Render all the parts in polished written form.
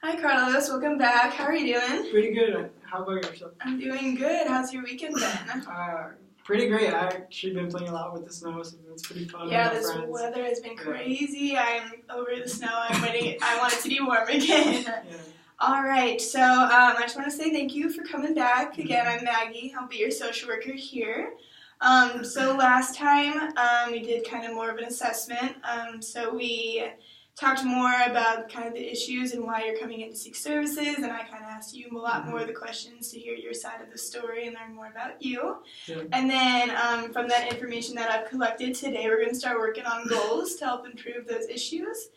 Hi Carlos, welcome back. How are you doing? Pretty good. How about yourself? I'm doing good. How's your weekend been? Pretty great. I've actually been playing a lot with the snow, so it's pretty fun. Yeah, with my this friends. weather has been crazy. I'm over the snow. I'm waiting. I want it to be warm again. Yeah. All right, so I just want to say thank you for coming back. Again, I'm Maggie. I'll be your social worker here. So last time we did kind of more of an assessment. So we talked more about kind of the issues and why you're coming in to seek services, and I kind of asked you a lot more of the questions to hear your side of the story and learn more about you. Yeah. And then from that information that I've collected today, we're going to start working on goals to help improve those issues.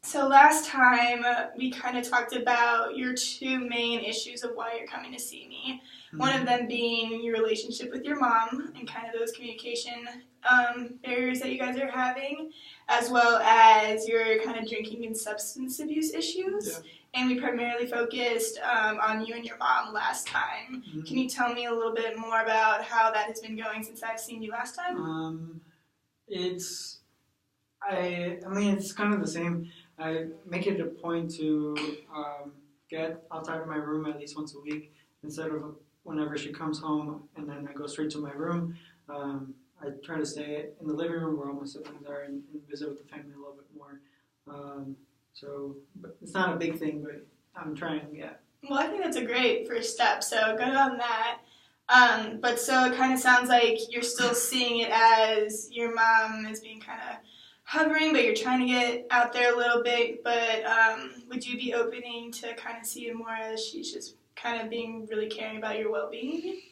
So last time we kind of talked about your two main issues of why you're coming to see me. One of them being your relationship with your mom and kind of those communication barriers that you guys are having, as well as your kind of drinking and substance abuse issues. Yeah. And we primarily focused on you and your mom last time. Can you tell me a little bit more about how that has been going since I've seen you last time? It's kind of the same. I make it a point to get outside of my room at least once a week instead of whenever she comes home and then I go straight to my room. I try to stay in the living room where all my siblings are and visit with the family a little bit more. But it's not a big thing, but I'm trying, yeah. Well, I think that's a great first step, so good on that. But so it kind of sounds like you're still seeing it as your mom is being kind of hovering, but you're trying to get out there a little bit. But would you be opening to kind of see it more as she's just kind of being really caring about your well-being?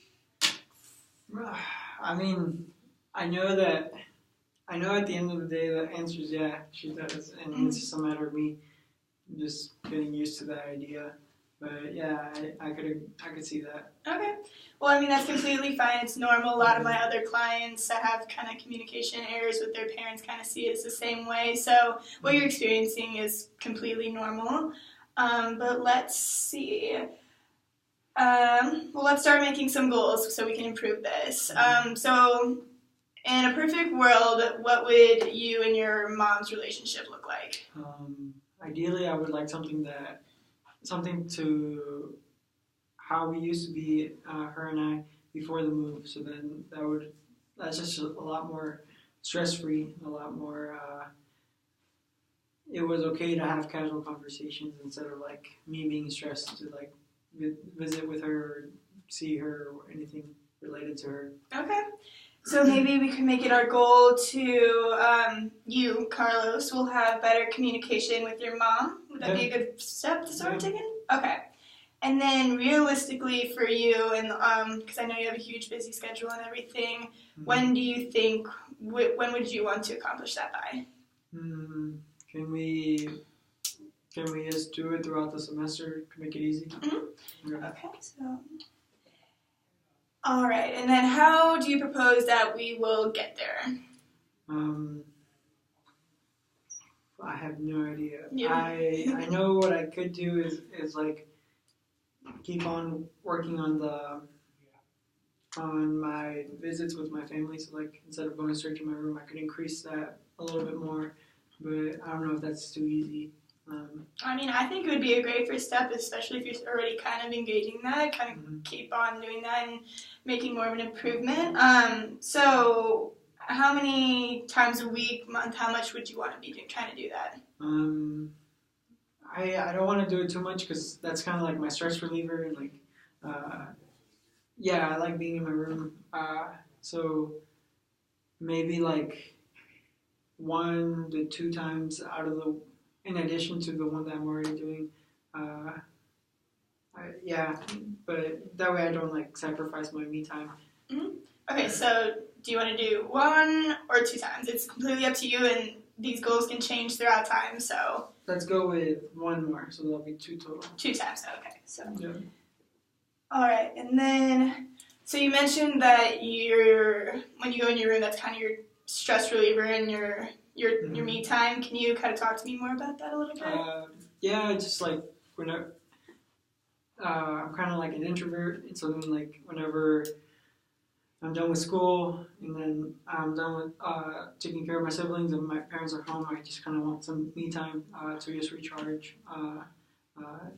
I mean, I know at the end of the day the answer is yeah, she does, and it's just a matter of me just getting used to that idea. But yeah, I could see that. Okay. Well, I mean, that's completely fine. It's normal. A lot of my other clients that have kind of communication errors with their parents kind of see it as the same way. So what you're experiencing is completely normal. But let's see. Well, let's start making some goals so we can improve this. So in a perfect world, what would you and your mom's relationship look like? Ideally, I would like something to how we used to be, her and I, before the move. So then that's just a lot more stress-free, a lot more, it was okay to have casual conversations instead of like me being stressed to like visit with her or see her or anything related to her. Okay. So maybe we can make it our goal to, you, Carlos, will have better communication with your mom. Would that be a good step to start taking? Okay. And then realistically for you, and because I know you have a huge busy schedule and everything, when do you think, when would you want to accomplish that by? Can we just do it throughout the semester to make it easy? Okay, so... All right, and then how do you propose that we will get there? I have no idea. Yeah. I know what I could do is like keep on working on my visits with my family. So like instead of going straight to my room, I could increase that a little bit more. But I don't know if that's too easy. I mean, I think it would be a great first step, especially if you're already kind of engaging that, kind of keep on doing that and making more of an improvement. So how many times a week, month, how much would you want to be trying to do that? I don't want to do it too much because that's kind of like my stress reliever. Like, yeah, I like being in my room. So maybe like 1 to 2 times in addition to the one that I'm already doing. Yeah, but that way I don't like sacrifice my me time. Okay, so do you want to do 1 or 2 times? It's completely up to you, and these goals can change throughout time, so... Let's go with 1 more, so there'll be 2 total. 2 times, okay. So. Yeah. All right, and then, so you mentioned that when you go in your room, that's kind of your stress reliever and your me time. Can you kind of talk to me more about that a little bit? Yeah, just like I'm kind of like an introvert, and so then like whenever I'm done with school, and then I'm done with taking care of my siblings, and my parents are home. I just kind of want some me time to just recharge,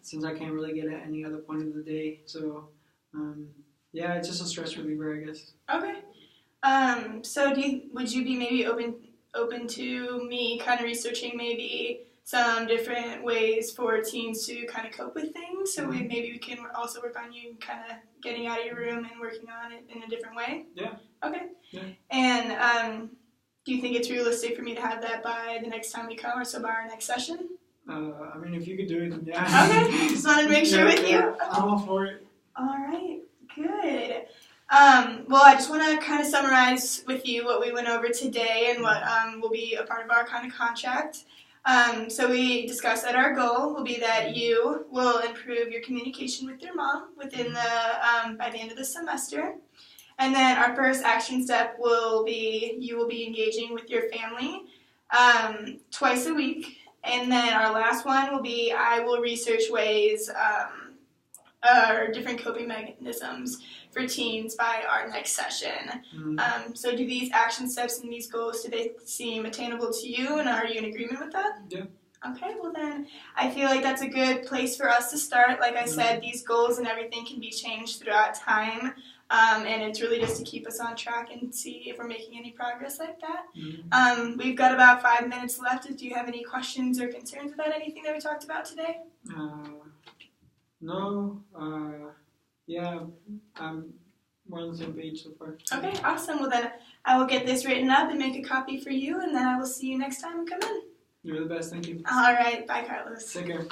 since I can't really get it at any other point of the day. So, yeah, it's just a stress reliever, I guess. Okay. So would you be maybe open to me kind of researching maybe some different ways for teens to kind of cope with things? So maybe we can also work on you kind of getting out of your room and working on it in a different way? Yeah. Okay. Yeah. And do you think it's realistic for me to have that by the next time we come, or so by our next session? I mean, if you could do it, yeah. Okay. Just wanted to make sure with you. I'm all for it. All right. Good. Well, I just want to kind of summarize with you what we went over today and what will be a part of our kind of contract. So we discussed that our goal will be that you will improve your communication with your mom within by the end of the semester. And then our first action step will be you will be engaging with your family twice a week. And then our last one will be I will research ways or different coping mechanisms for teens by our next session. So do these action steps and these goals, do they seem attainable to you, and are you in agreement with that? Yeah. Okay, well then I feel like that's a good place for us to start. Like I said, these goals and everything can be changed throughout time, and it's really just to keep us on track and see if we're making any progress like that. We've got about 5 minutes left. Do you have any questions or concerns about anything that we talked about today? No. Yeah, I'm more on the same page so far. Okay, awesome. Well then I will get this written up and make a copy for you, and then I will see you next time and come in. You're the best, thank you. All right, bye Carlos. Take care.